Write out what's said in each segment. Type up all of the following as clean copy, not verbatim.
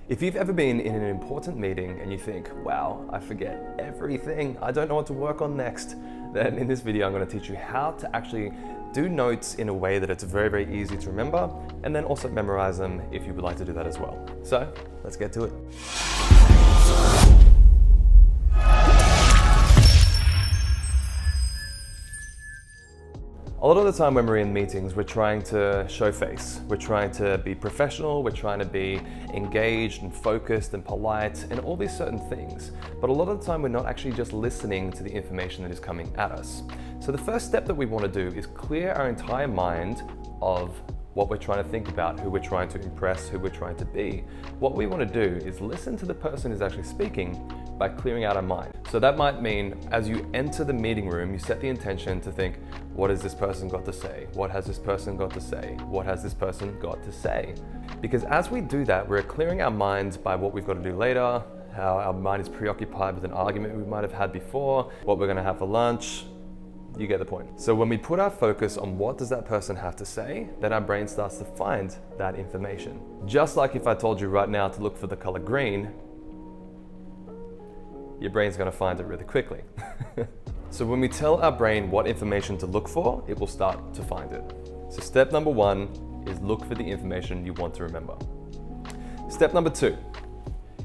If you've ever been in an important meeting and you think, wow, I forget everything, I don't know what to work on next, then in this video I'm going to teach you how to actually do notes in a way that it's very, very easy to remember, and then also memorize them if you would like to do that as well. So let's get to it. A lot of the time when we're in meetings, we're trying to show face. We're trying to be professional, we're trying to be engaged and focused and polite and all these certain things. But a lot of the time we're not actually just listening to the information that is coming at us. So the first step that we want to do is clear our entire mind of what we're trying to think about, who we're trying to impress, who we're trying to be. What we want to do is listen to the person who's actually speaking by clearing out our mind. So that might mean as you enter the meeting room, you set the intention to think, what has this person got to say? What has this person got to say? What has this person got to say? Because as we do that, we're clearing our minds by what we've got to do later, how our mind is preoccupied with an argument we might have had before, what we're going to have for lunch. You get the point. So when we put our focus on what does that person have to say, then our brain starts to find that information. Just like if I told you right now to look for the color green, your brain's going to find it really quickly. So when we tell our brain what information to look for, it will start to find it. So step number one is look for the information you want to remember. Step number two,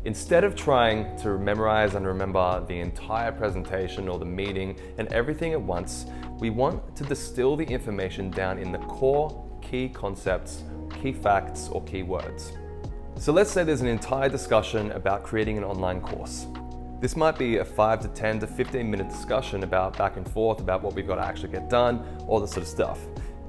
instead of trying to memorize and remember the entire presentation or the meeting and everything at once, we want to distill the information down in the core key concepts, key facts, or key words. So let's say there's an entire discussion about creating an online course. This might be a 5 to 10 to 15 minute discussion about back and forth about what we've got to actually get done, all this sort of stuff.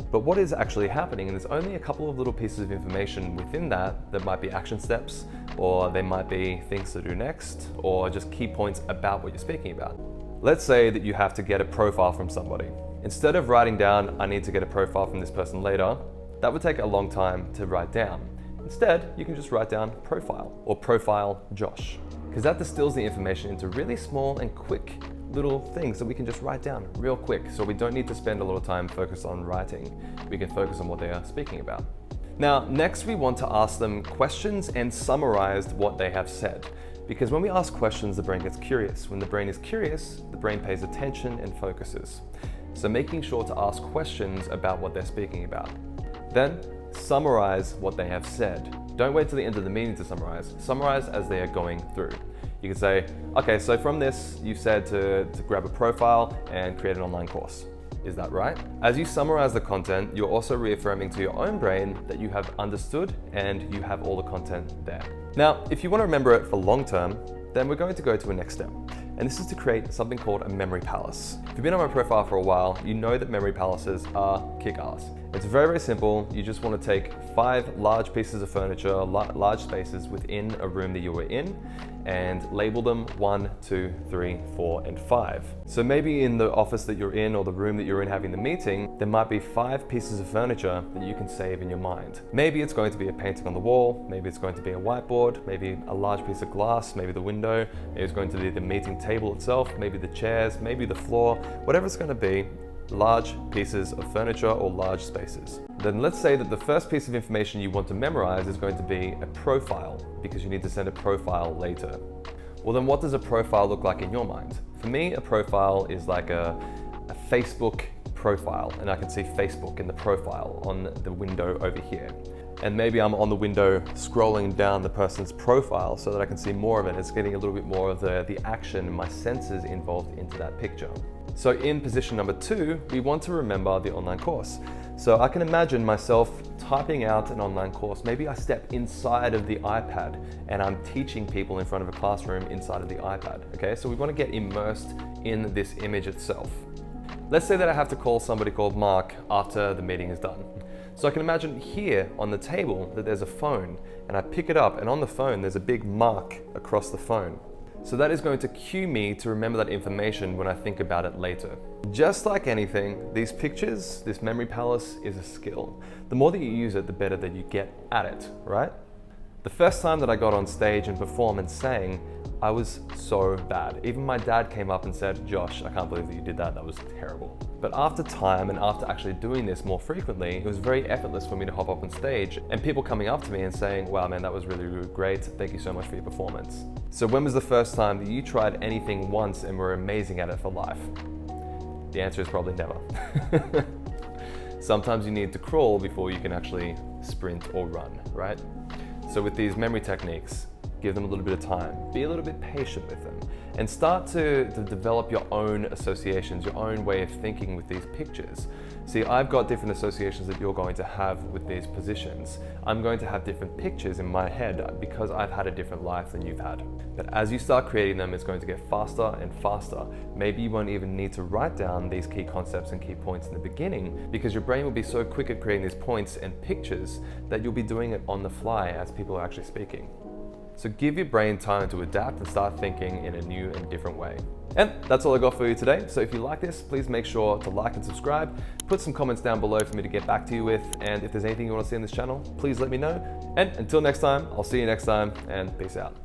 But what is actually happening, and there's only a couple of little pieces of information within that might be action steps, or they might be things to do next, or just key points about what you're speaking about. Let's say that you have to get a profile from somebody. Instead of writing down, I need to get a profile from this person later, that would take a long time to write down. Instead, you can just write down profile or profile Josh, because that distills the information into really small and quick little things that we can just write down real quick, so we don't need to spend a lot of time focused on writing. We can focus on what they are speaking about. Now, next we want to ask them questions and summarize what they have said. Because when we ask questions, the brain gets curious. When the brain is curious, the brain pays attention and focuses. So making sure to ask questions about what they're speaking about. Then, summarize what they have said. Don't wait till the end of the meeting to summarize. Summarize as they are going through. You can say, okay, so from this, you said to grab a profile and create an online course. Is that right? As you summarize the content, you're also reaffirming to your own brain that you have understood and you have all the content there. Now, if you want to remember it for long term, then we're going to go to a next step. And this is to create something called a memory palace. If you've been on my profile for a while, you know that memory palaces are kick-ass. It's very, very simple. You just want to take 5 large pieces of furniture, large spaces within a room that you were in, and label them 1, 2, 3, 4, and 5. So maybe in the office that you're in or the room that you're in having the meeting, there might be 5 pieces of furniture that you can save in your mind. Maybe it's going to be a painting on the wall, maybe it's going to be a whiteboard, maybe a large piece of glass, maybe the window, maybe it's going to be the meeting table itself, maybe the chairs, maybe the floor, whatever it's going to be. Large pieces of furniture or large spaces. Then let's say that the first piece of information you want to memorize is going to be a profile, because you need to send a profile later. Well, then what does a profile look like in your mind? For me, a profile is like a Facebook profile, and I can see Facebook in the profile on the window over here. And maybe I'm on the window scrolling down the person's profile so that I can see more of it. It's getting a little bit more of the action, my senses involved into that picture. So in position number 2, we want to remember the online course. So I can imagine myself typing out an online course. Maybe I step inside of the iPad and I'm teaching people in front of a classroom inside of the iPad. Okay, so we want to get immersed in this image itself. Let's say that I have to call somebody called Mark after the meeting is done. So I can imagine here on the table that there's a phone, and I pick it up, and on the phone there's a big mark across the phone. So that is going to cue me to remember that information when I think about it later. Just like anything, these pictures, this memory palace is a skill. The more that you use it, the better that you get at it, right? The first time that I got on stage and performed and sang, I was so bad. Even my dad came up and said, "Josh, I can't believe that you did that. That was terrible." But after time and after actually doing this more frequently, it was very effortless for me to hop up on stage and people coming up to me and saying, "Wow, man, that was really, really great. Thank you so much for your performance." So when was the first time that you tried anything once and were amazing at it for life? The answer is probably never. Sometimes you need to crawl before you can actually sprint or run, right? So with these memory techniques, give them a little bit of time, be a little bit patient with them, and start to develop your own associations, your own way of thinking with these pictures. See, I've got different associations that you're going to have with these positions. I'm going to have different pictures in my head because I've had a different life than you've had. But as you start creating them, it's going to get faster and faster. Maybe you won't even need to write down these key concepts and key points in the beginning because your brain will be so quick at creating these points and pictures that you'll be doing it on the fly as people are actually speaking. So give your brain time to adapt and start thinking in a new and different way. And that's all I got for you today. So if you like this, please make sure to like and subscribe. Put some comments down below for me to get back to you with. And if there's anything you want to see on this channel, please let me know. And until next time, I'll see you next time and peace out.